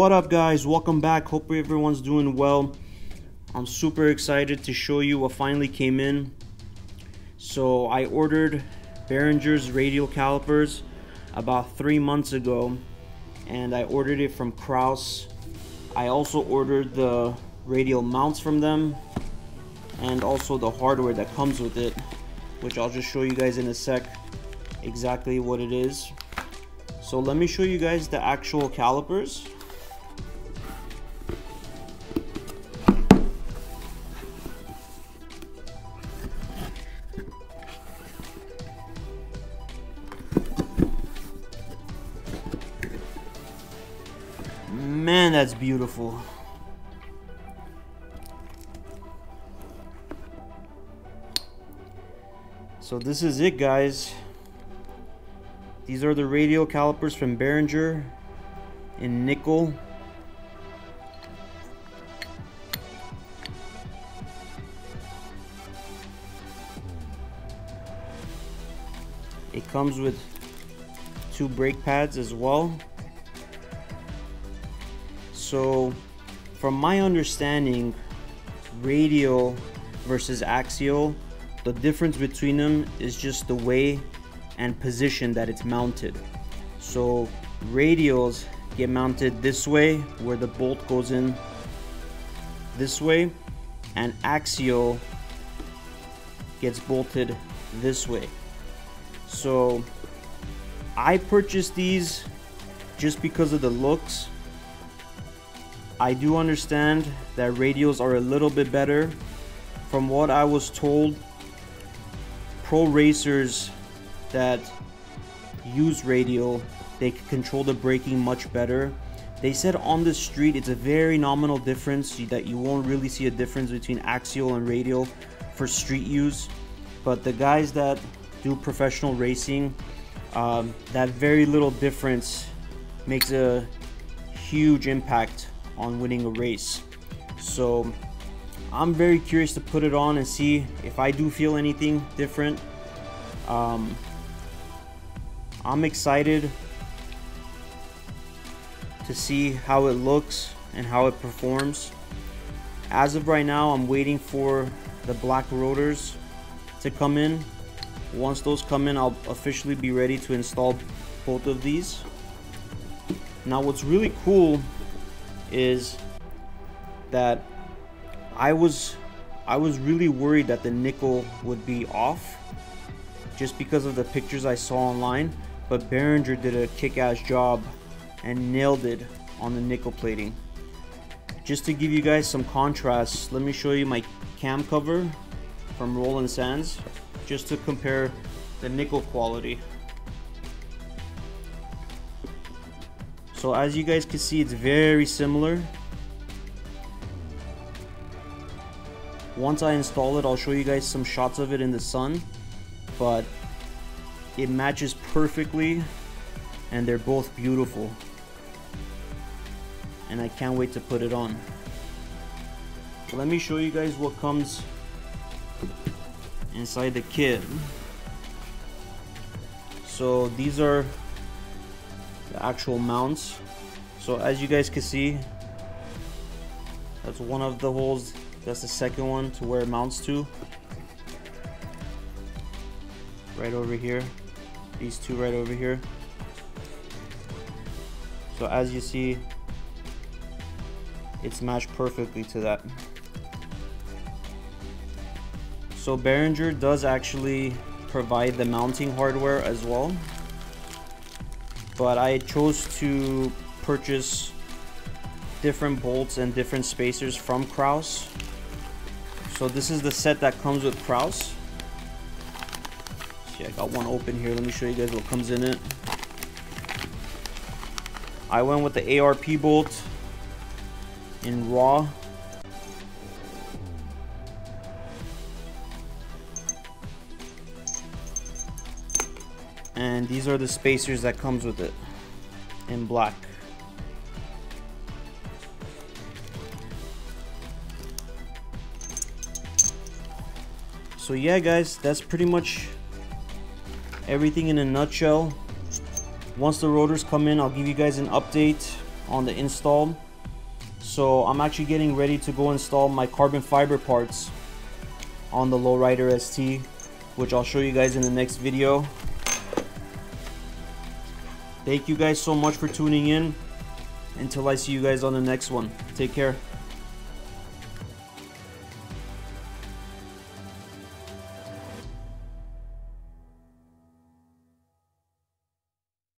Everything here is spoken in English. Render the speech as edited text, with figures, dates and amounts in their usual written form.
What up guys, welcome back. Hope everyone's doing well. I'm super excited to show you what finally came in. So I ordered Beringer's Radial Calipers about 3 months ago, and I ordered it from Kraus. I also ordered the radial mounts from them and also the hardware that comes with it, which I'll just show you guys in a sec exactly what it is. So let me show you guys the actual calipers. Man, that's beautiful. So this is it, guys. These are the radial calipers from Beringer in nickel. It comes with 2 brake pads as well. So from my understanding, radial versus axial, the difference between them is just the way and position that it's mounted. So radials get mounted this way, where the bolt goes in this way, and axial gets bolted this way. So I purchased these just because of the looks. I do understand that radials are a little bit better. From what I was told, pro racers that use radial, they can control the braking much better. They said on the street it's a very nominal difference, that you won't really see a difference between axial and radial for street use. But the guys that do professional racing, that very little difference makes a huge impact on winning a race. So I'm very curious to put it on and see if I do feel anything different. I'm excited to see how it looks and how it performs. As of right now, I'm waiting for the black rotors to come in. Once those come in, I'll officially be ready to install both of these. Now what's really cool is that I was really worried that the nickel would be off just because of the pictures I saw online, but Beringer did a kick-ass job and nailed it on the nickel plating. Just to give you guys some contrast, let me show you my cam cover from Roland Sands just to compare the nickel quality. So as you guys can see, it's very similar. Once I install it, I'll show you guys some shots of it in the sun, but it matches perfectly and they're both beautiful, and I can't wait to put it on. Let me show you guys what comes inside the kit. So these are the actual mounts. So as you guys can see, that's one of the holes. That's the second one to where it mounts to. Right over here. These two right over here. So as you see, it's matched perfectly to that. So Beringer does actually provide the mounting hardware as well, but I chose to purchase different bolts and different spacers from Kraus. So this is the set that comes with Kraus. See, I got one open here. Let me show you guys what comes in it. I went with the ARP bolt in raw. And these are the spacers that comes with it in black. So yeah guys, that's pretty much everything in a nutshell. Once the rotors come in, I'll give you guys an update on the install. So I'm actually getting ready to go install my carbon fiber parts on the Lowrider ST, which I'll show you guys in the next video. Thank you guys so much for tuning in. Until I see you guys on the next one. Take care.